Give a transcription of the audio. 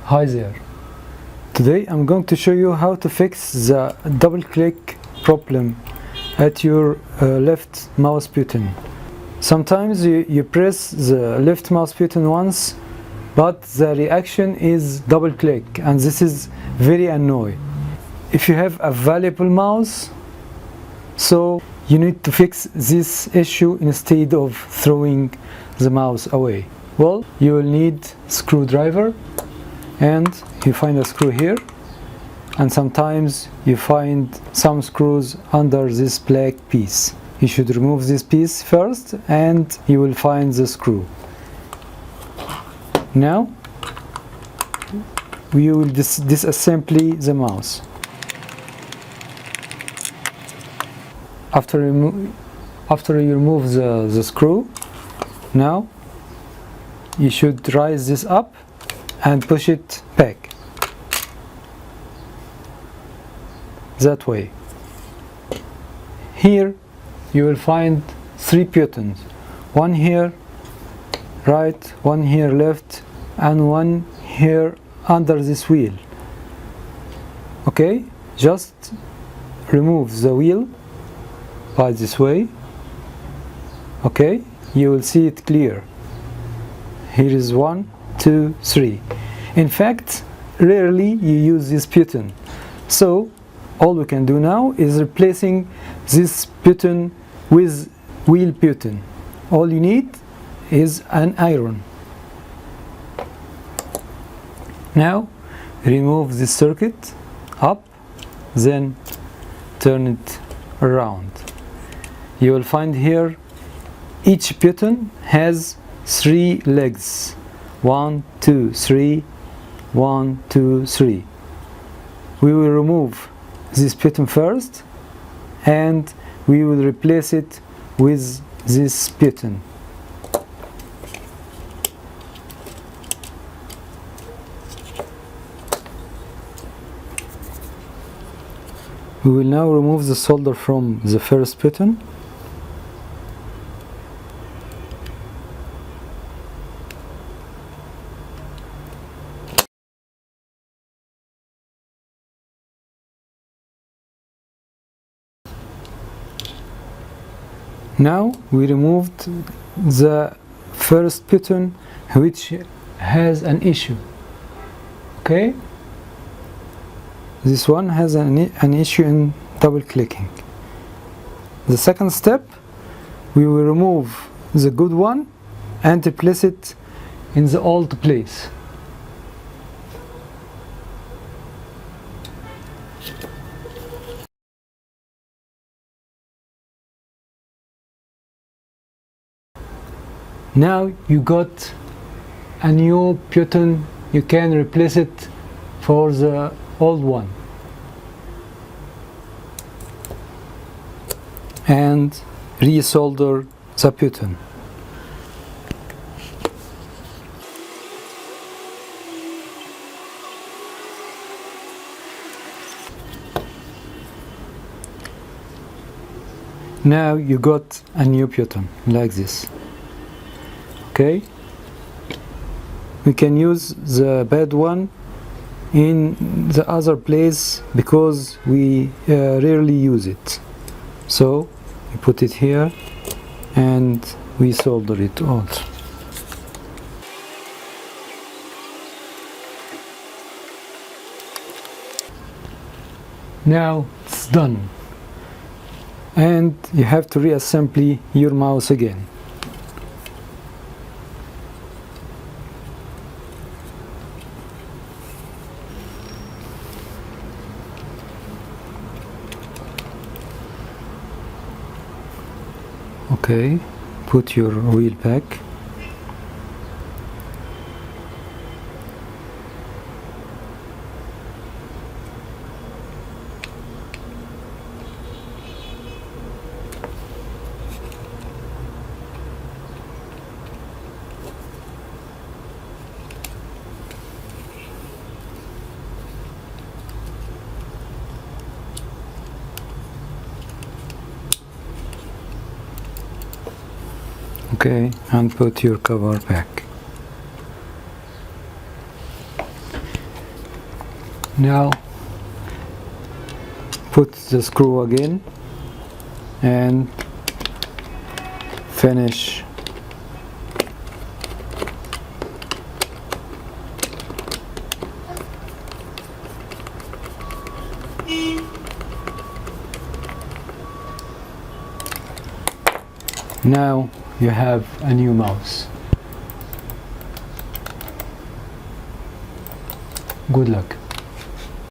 Hi there. Today I'm going to show you how to fix the double click problem at your left mouse button. Sometimes you press the left mouse button once, but the reaction is double click, and this is very annoying. If you have a valuable mouse, so you need to fix this issue instead of throwing the mouse away. Well, you will need screwdriver, and you find a screw here, and sometimes you find some screws under this black piece. You should remove this piece first and you will find the screw. Now we will disassemble the mouse. After you remove the screw, now you should raise this up and push it back. That way. Here you will find 3 buttons. One here right, one here left, and one here under this wheel. Okay, just remove the wheel by this way. Okay, you will see it clear. Here is 1, 2, 3. In fact, rarely you use this button, so all we can do now is replacing this button with wheel button. All you need is an iron. Now remove this circuit up, then turn it around. You will find here each button has 3 legs. 1, 2, 3, 1, 2, 3. We will remove this button first, and we will replace it with this button. We will now remove the solder from the first button. Now we removed the first button which has an issue. Okay, this one has an issue in double clicking. The second step, we will remove the good one and replace it in the old place. Now you got a new button, you can replace it for the old one. And resolder the button. Now you got a new button like this. Okay, we can use the bad one in the other place because we rarely use it. So we put it here and we solder it also. Now it's done, and you have to reassemble your mouse again. Okay, put your wheel back. Okay, and put your cover back. Now put the screw again and finish. Now you have a new mouse. Good luck.